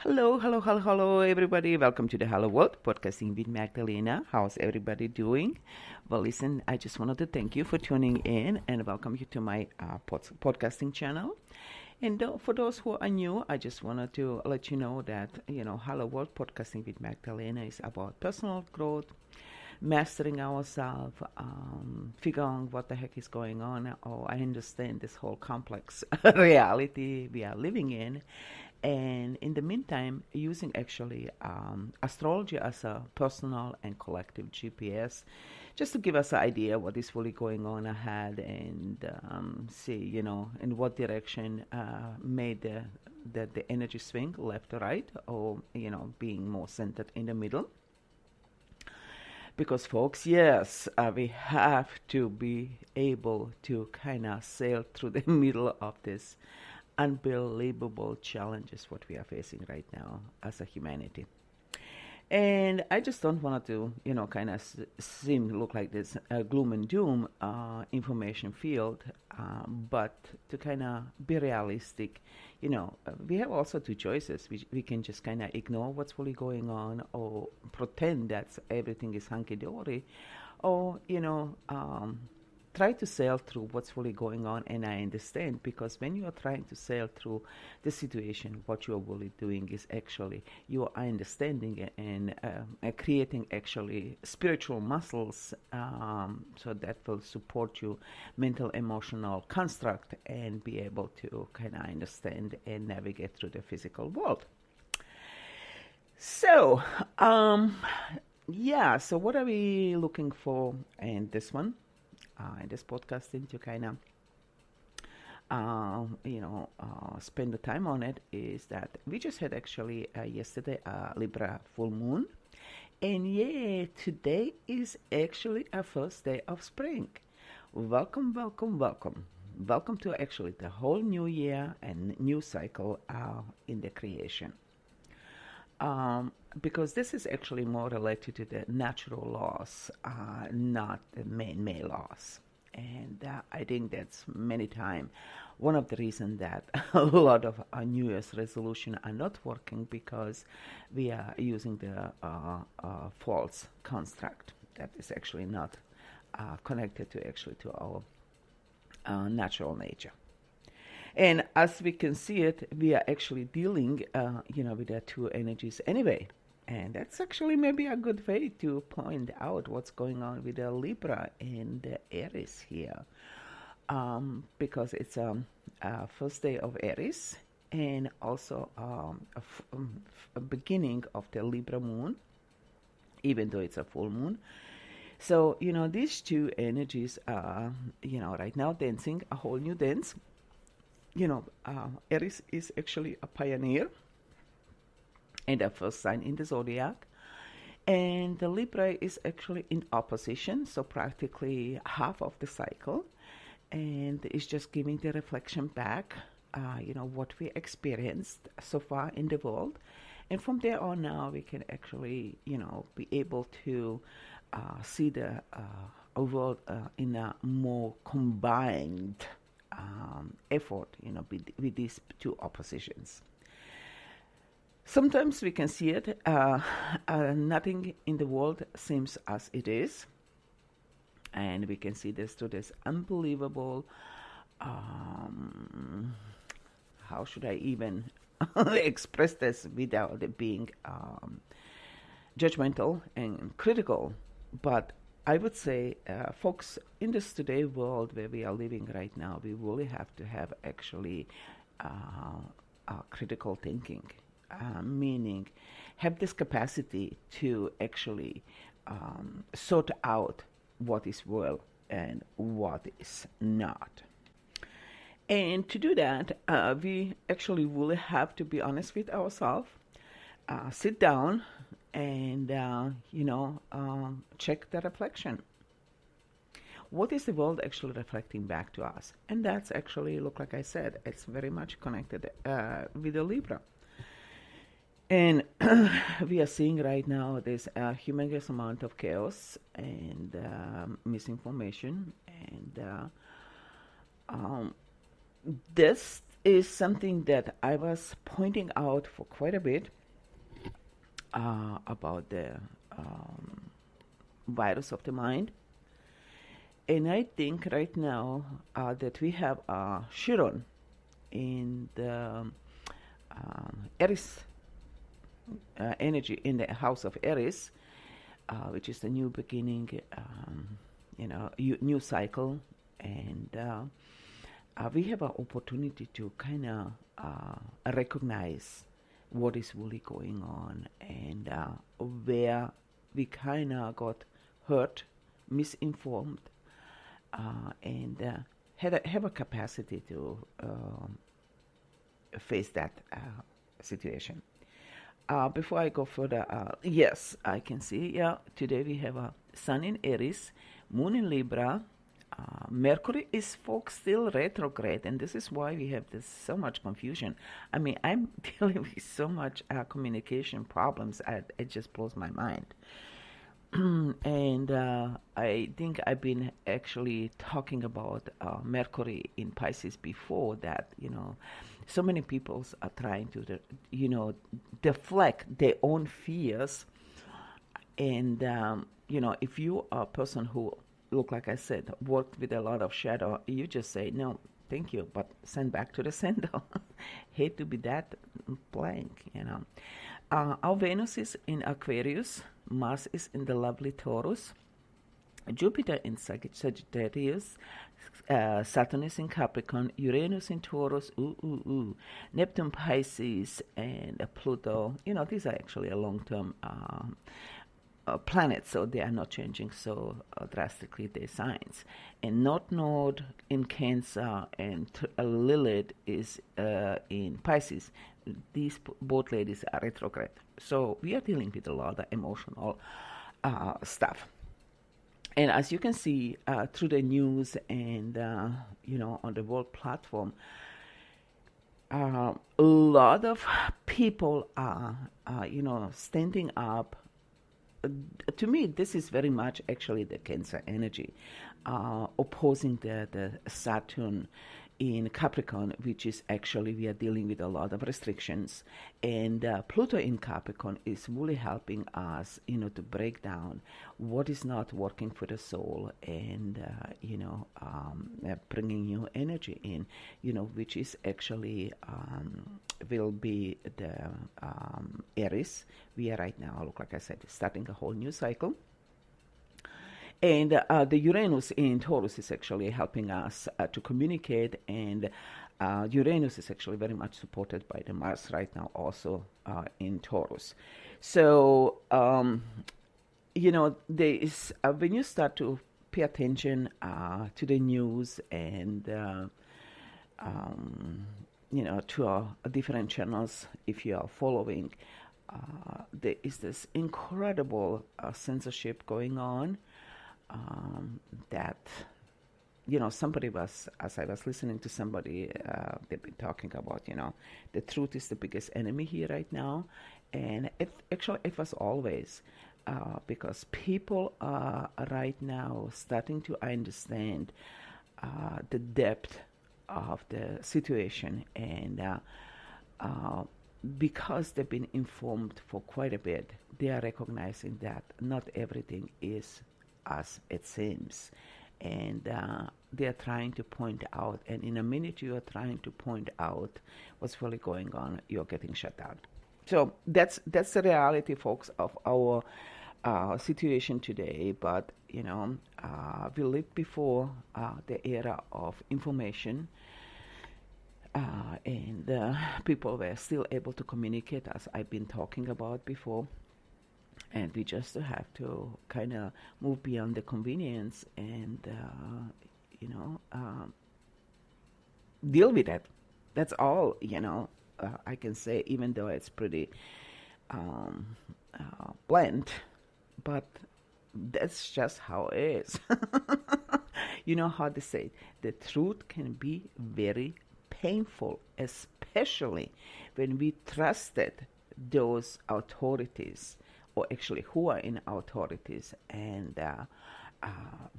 Hello, everybody. Welcome to the Hello World, podcasting with Magdalena. How's everybody doing? Well, listen, I just wanted to thank you for tuning in and welcome you to my podcasting channel. And for those who are new, I just wanted to let you know that, Hello World, podcasting with Magdalena is about personal growth, mastering ourselves, figuring what the heck is going on. Oh, I understand this whole complex reality we are living in. And in the meantime, using actually astrology as a personal and collective GPS, just to give us an idea what is really going on ahead and see, in what direction may the energy swing left or right, or, being more centered in the middle. Because, folks, yes, we have to be able to kind of sail through the middle of this unbelievable challenges what we are facing right now as a humanity. And I just don't want to, kind of look like this gloom and doom information field, but to kind of be realistic. We have also two choices. We can just kind of ignore what's really going on or pretend that everything is hunky-dory, or, try to sail through what's really going on. And I understand, because when you are trying to sail through the situation, what you are really doing is actually you are understanding and creating actually spiritual muscles, so that will support you mental emotional construct and be able to kind of understand and navigate through the physical world. So so what are we looking for in this one? In this podcasting, to kind of spend the time on it, is that we just had actually yesterday a Libra full moon, and today is actually our first day of spring. Welcome to actually the whole new year and new cycle in the creation. Because this is actually more related to the natural laws, not the man-made laws. And I think that's many times one of the reasons that a lot of our New Year's resolution are not working, because we are using the false construct that is actually not connected to our natural nature. And as we can see it, we are actually dealing, with the two energies anyway. And that's actually maybe a good way to point out what's going on with the Libra and the Aries here. Because it's a first day of Aries, and also a beginning of the Libra moon, even though it's a full moon. So, these two energies are, right now dancing a whole new dance. Aries is actually a pioneer and the first sign in the zodiac. And the Libra is actually in opposition, so practically half of the cycle. And it's just giving the reflection back, what we experienced so far in the world. And from there on now, we can actually, be able to see the world in a more combined effort, with these two oppositions. Sometimes we can see it, nothing in the world seems as it is, and we can see this to this unbelievable, how should I even express this without it being judgmental and critical, but I would say, folks, in this today world where we are living right now, we really have to have actually critical thinking, meaning have this capacity to actually sort out what is well and what is not. And to do that, we actually really have to be honest with ourselves, sit down, and check the reflection. What is the world actually reflecting back to us? And that's actually, look, like I said, it's very much connected with the Libra. And we are seeing right now this humongous amount of chaos and misinformation, and this is something that I was pointing out for quite a bit about the um, virus of the mind. And I think right now that we have Chiron in the Aries energy, in the house of Aries, which is the new beginning, new cycle. And we have an opportunity to kind of recognize what is really going on, and where we kind of got hurt, misinformed, and have a capacity to face that situation. Before I go further, yes, I can see, yeah, today we have a Sun in Aries, Moon in Libra. Mercury is, folks, still retrograde, and this is why we have this so much confusion. I mean, I'm dealing with so much communication problems. It just blows my mind. And I think I've been actually talking about Mercury in Pisces before, that, so many people are trying to, deflect their own fears. And, if you are a person who, look, like I said, worked with a lot of shadow, you just say, no, thank you, but send back to the sender. Hate to be that blank, Our Venus is in Aquarius, Mars is in the lovely Taurus, Jupiter in Sagittarius, Saturn is in Capricorn, Uranus in Taurus, Neptune Pisces, and Pluto. These are actually a long-term planets, so they are not changing so drastically their signs. And North Node in Cancer, and Lilith is in Pisces. These both ladies are retrograde, so we are dealing with a lot of emotional stuff. And as you can see through the news and on the world platform, a lot of people are standing up. To me, this is very much actually the Cancer energy, opposing the Saturn in Capricorn, which is actually, we are dealing with a lot of restrictions. And Pluto in Capricorn is really helping us, to break down what is not working for the soul, and, bringing new energy in, which is actually will be the Aries. We are right now, look, like I said, starting a whole new cycle. And the Uranus in Taurus is actually helping us to communicate, and Uranus is actually very much supported by the Mars right now, also in Taurus. So, there is, when you start to pay attention to the news and, to different channels, if you are following, there is this incredible censorship going on. That, somebody was, as I was listening to somebody, they've been talking about, the truth is the biggest enemy here right now. And it was always, because people are right now starting to understand the depth of the situation, and because they've been informed for quite a bit, they are recognizing that not everything is as it seems, and they are trying to point out, and in a minute you are trying to point out what's really going on, you're getting shut down. So that's the reality, folks, of our situation today. But we lived before the era of information, and people were still able to communicate, as I've been talking about before. And we just have to kind of move beyond the convenience and, deal with it. That's all, I can say, even though it's pretty blunt, but that's just how it is. You know how to say it. The truth can be very painful, especially when we trusted those authorities, or actually who are in authorities, and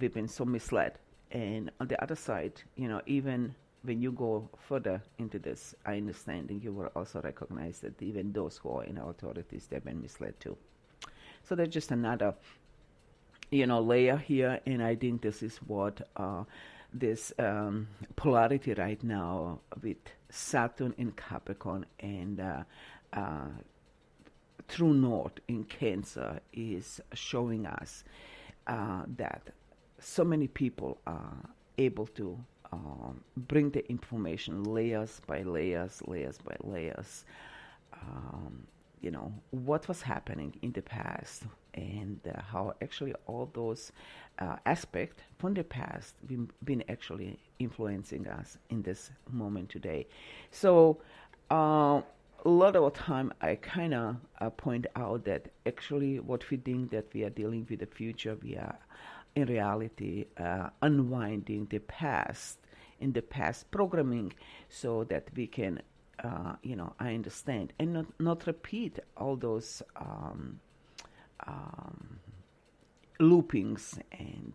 we've been so misled. And on the other side, even when you go further into this understanding, you will also recognize that even those who are in authorities, they've been misled too. So there's just another, layer here, and I think this is what this polarity right now with Saturn in Capricorn and true north in Cancer is showing us that so many people are able to bring the information layers by layers, layers by layers. What was happening in the past, and how actually all those aspects from the past been actually influencing us in this moment today. So a lot of the time I kind of point out that actually what we think that we are dealing with the future, we are in reality unwinding the past, in the past programming, so that we can I understand, and not repeat all those loopings and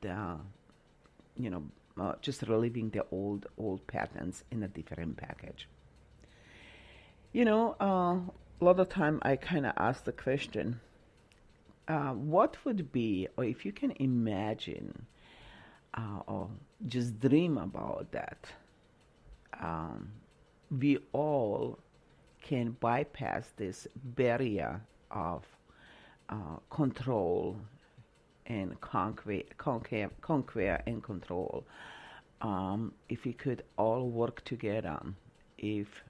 just reliving the old patterns in a different package. A lot of time I kind of ask the question, what would be, or if you can imagine, or just dream about that, we all can bypass this barrier of control and conquer and control. If we could all work together, if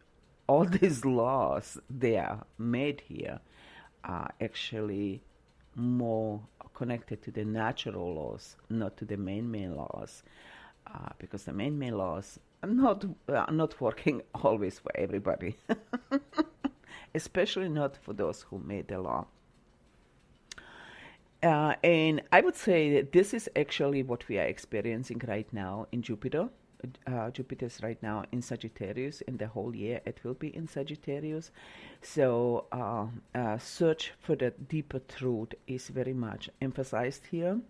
all these laws they are made here are actually more connected to the natural laws, not to the man-made laws, because the man-made laws are not working always for everybody, especially not for those who made the law. And I would say that this is actually what we are experiencing right now in Jupiter. Jupiter's right now in Sagittarius, and the whole year it will be in Sagittarius. So search for the deeper truth is very much emphasized here.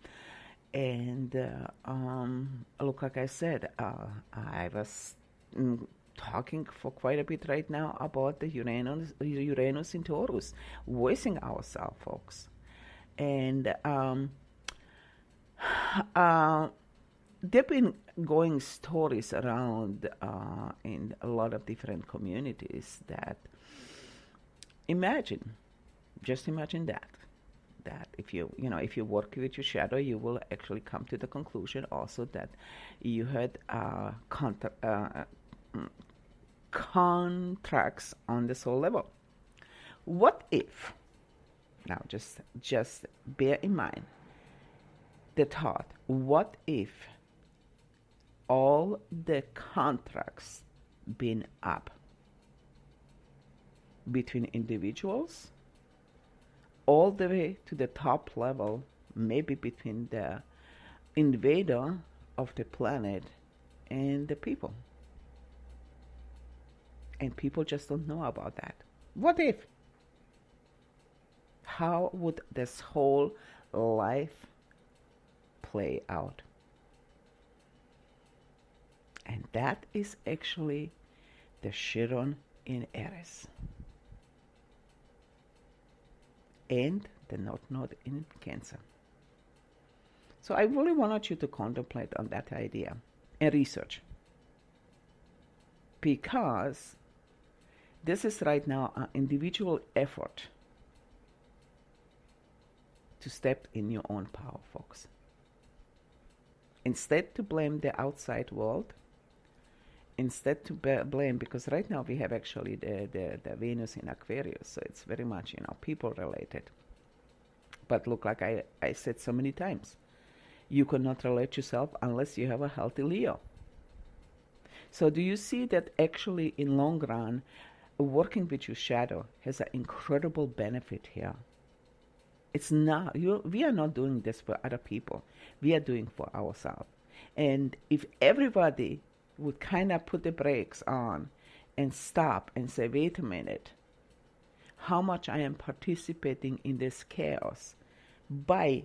And look, like I said, I was talking for quite a bit right now about the Uranus in Taurus, voicing ourselves, folks. And there have been going stories around in a lot of different communities that just imagine that if you work with your shadow, you will actually come to the conclusion also that you had contracts on the soul level. What if, now just bear in mind the thought, what if all the contracts been up between individuals all the way to the top level, maybe between the invader of the planet and the people, and people just don't know about that? What if? How would this whole life play out? And that is actually the Chiron in Aries and the North Node in Cancer. So I really wanted you to contemplate on that idea and research, because this is right now an individual effort to step in your own power, folks. Instead to blame the outside world, instead to blame, because right now we have actually the Venus in Aquarius, so it's very much, people related. But look, like I said so many times, you cannot relate yourself unless you have a healthy Leo. So do you see that actually in long run, working with your shadow has an incredible benefit here? It's not, we are not doing this for other people. We are doing for ourselves. And if everybody would kind of put the brakes on and stop and say, wait a minute, how much I am participating in this chaos by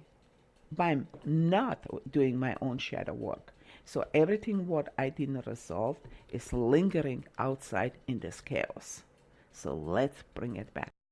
not doing my own shadow work, So everything what I didn't resolve is lingering outside in this chaos. So let's bring it back.